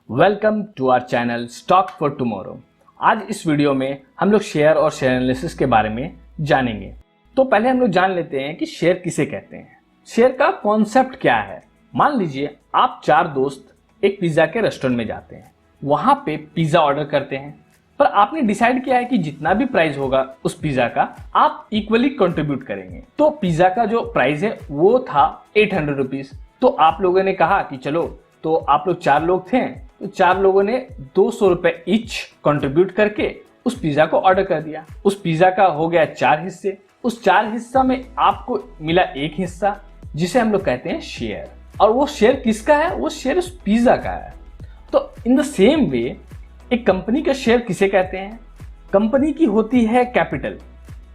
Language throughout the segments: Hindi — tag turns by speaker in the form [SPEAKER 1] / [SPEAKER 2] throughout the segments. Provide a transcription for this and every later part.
[SPEAKER 1] Welcome to our channel stock for tomorrow. आज इस वीडियो में हम लोग शेयर और शेयर एनालिसिस के बारे में जानेंगे। तो पहले हम लोग जान लेते हैं कि शेयर किसे कहते हैं, शेयर का कॉन्सेप्ट क्या है। मान लीजिए आप 4 दोस्त एक पिज्जा के रेस्टोरेंट में जाते हैं, वहां पे पिज्जा ऑर्डर करते हैं, पर आपने डिसाइड किया है कि जितना भी प्राइस होगा उस पिज्जा का आप इक्वली कंट्रीब्यूट करेंगे। तो पिज्जा का जो प्राइस है वो था 800 रुपीज। तो आप लोगों ने कहा कि चलो, तो आप लोग 4 लोग थे, तो 4 लोगों ने 200 रुपए ईच कंट्रीब्यूट करके उस पिज्जा को ऑर्डर कर दिया। उस पिज्जा का हो गया 4 हिस्से। उस 4 हिस्सा में आपको मिला एक हिस्सा, जिसे हम लोग कहते हैं शेयर। और वो शेयर किसका है? वो शेयर उस पिज्जा का है। तो इन द सेम वे एक कंपनी का शेयर किसे कहते हैं? कंपनी की होती है कैपिटल।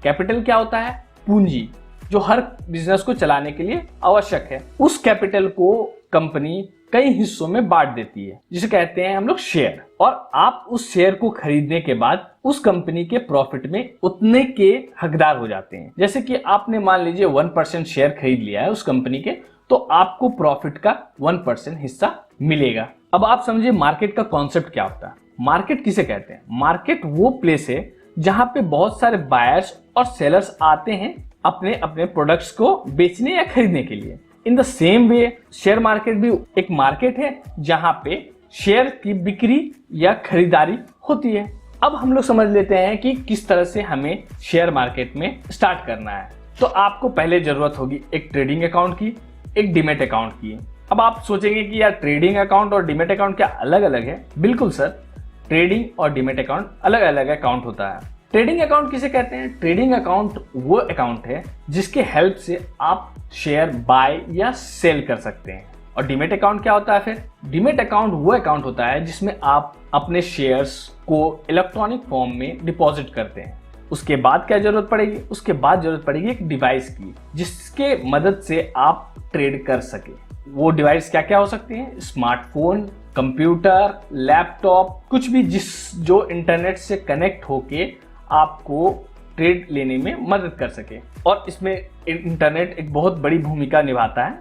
[SPEAKER 1] कैपिटल क्या होता है? पूंजी, जो हर बिजनेस को चलाने के लिए आवश्यक है। उस कैपिटल को कंपनी कई हिस्सों में बांट देती है, जिसे कहते हैं हम लोग शेयर। और आप उस शेयर को खरीदने के बाद उस कंपनी के प्रॉफिट में उतने के हकदार हो जाते हैं। जैसे कि आपने मान लीजिए 1% शेयर खरीद लिया है उस कंपनी के, तो आपको प्रॉफिट का 1% हिस्सा मिलेगा। अब आप समझिए मार्केट का कॉन्सेप्ट क्या होता है। मार्केट किसे कहते हैं? मार्केट वो प्लेस है जहां पे बहुत सारे बायर्स और सेलर्स आते हैं अपने अपने प्रोडक्ट्स को बेचने या खरीदने के लिए। In the same way share market भी एक मार्केट है जहां पे शेयर की बिक्री या खरीदारी होती है। अब हम लोग समझ लेते हैं कि किस तरह से हमें शेयर मार्केट में स्टार्ट करना है। तो आपको पहले जरूरत होगी एक ट्रेडिंग अकाउंट की, एक डीमैट अकाउंट की। अब आप सोचेंगे कि यार ट्रेडिंग अकाउंट और डीमैट अकाउंट क्या अलग अलग है? बिल्कुल सर, ट्रेडिंग और डीमैट अकाउंट अलग अलग अकाउंट होता है। ट्रेडिंग अकाउंट किसे कहते हैं? ट्रेडिंग अकाउंट वो अकाउंट है जिसके हेल्प से आप शेयर बाय या सेल कर सकते हैं। और डीमैट अकाउंट क्या होता है फिर? डीमैट अकाउंट वो अकाउंट होता है जिसमें आप अपने शेयर्स को इलेक्ट्रॉनिक फॉर्म में डिपॉजिट करते हैं। उसके बाद क्या जरूरत पड़ेगी? उसके बाद जरूरत पड़ेगी एक डिवाइस की, जिसके मदद से आप ट्रेड कर सके। वो डिवाइस क्या क्या हो सकते हैं? स्मार्टफोन, कंप्यूटर, लैपटॉप, कुछ भी जो इंटरनेट से कनेक्ट होके आपको ट्रेड लेने में मदद कर सके। और इसमें इंटरनेट एक बहुत बड़ी भूमिका निभाता है।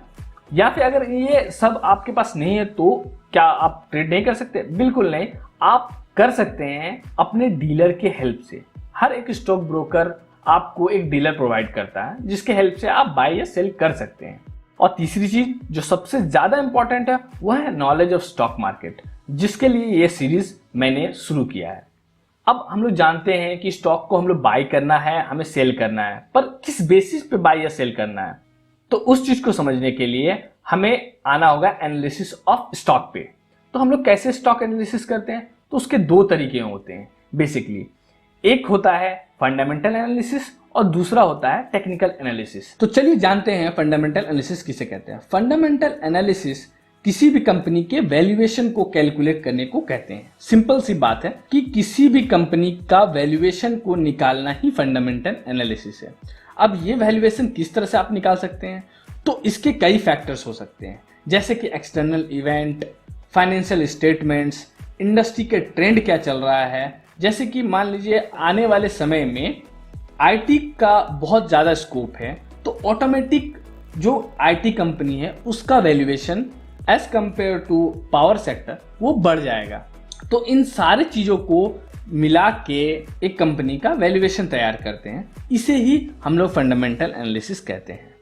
[SPEAKER 1] या फिर अगर ये सब आपके पास नहीं है तो क्या आप ट्रेड नहीं कर सकते? बिल्कुल नहीं, आप कर सकते हैं अपने डीलर के हेल्प से। हर एक स्टॉक ब्रोकर आपको एक डीलर प्रोवाइड करता है जिसके हेल्प से आप बाय या सेल कर सकते हैं। और तीसरी चीज जो सबसे ज्यादा इंपॉर्टेंट है वह है नॉलेज ऑफ स्टॉक मार्केट, जिसके लिए ये सीरीज मैंने शुरू किया है। अब हम लोग जानते हैं कि स्टॉक को हम लोग बाय करना है, हमें सेल करना है, पर किस बेसिस पे बाय या सेल करना है? तो उस चीज को समझने के लिए हमें आना होगा एनालिसिस ऑफ स्टॉक पे। तो हम लोग कैसे स्टॉक एनालिसिस करते हैं? तो उसके 2 तरीके होते हैं बेसिकली। एक होता है फंडामेंटल एनालिसिस और दूसरा होता है टेक्निकल एनालिसिस। तो चलिए जानते हैं फंडामेंटल एनालिसिस किसे कहते हैं। फंडामेंटल एनालिसिस किसी भी कंपनी के वैल्यूएशन को कैलकुलेट करने को कहते हैं। सिंपल सी बात है कि किसी भी कंपनी का वैल्यूएशन को निकालना ही फंडामेंटल एनालिसिस है। अब ये वैल्यूएशन किस तरह से आप निकाल सकते हैं? तो इसके कई फैक्टर्स हो सकते हैं, जैसे कि external event, financial statements, industry के ट्रेंड क्या चल रहा है। जैसे कि मान लीजिए आने वाले समय में आईटी का बहुत ज्यादा स्कोप है, तो ऑटोमेटिक जो आईटी कंपनी है उसका valuation as compare to power sector वो बढ़ जाएगा। तो इन सारे चीजों को मिला के एक कंपनी का वैल्यूएशन तैयार करते हैं। इसे ही हम लोग फंडामेंटल एनालिसिस कहते हैं।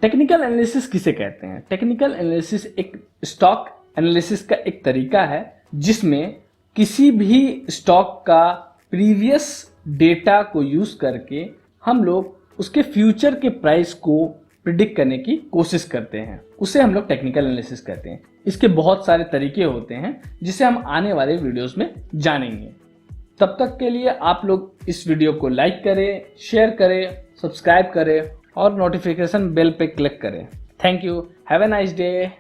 [SPEAKER 1] टेक्निकल एनालिसिस किसे कहते हैं? टेक्निकल एनालिसिस एक स्टॉक एनालिसिस का एक तरीका है जिसमें किसी भी स्टॉक का प्रीवियस डेटा को यूज करके हम लोग उसके फ्यूचर के प्राइस को प्रिडिक्ट करने की कोशिश करते हैं। उसे हम लोग टेक्निकल एनालिसिस कहते हैं। इसके बहुत सारे तरीके होते हैं जिसे हम आने वाले वीडियोस में जानेंगे। तब तक के लिए आप लोग इस वीडियो को लाइक करें, शेयर करें, सब्सक्राइब करें और नोटिफिकेशन बेल पे क्लिक करें। Thank you. Have a nice day.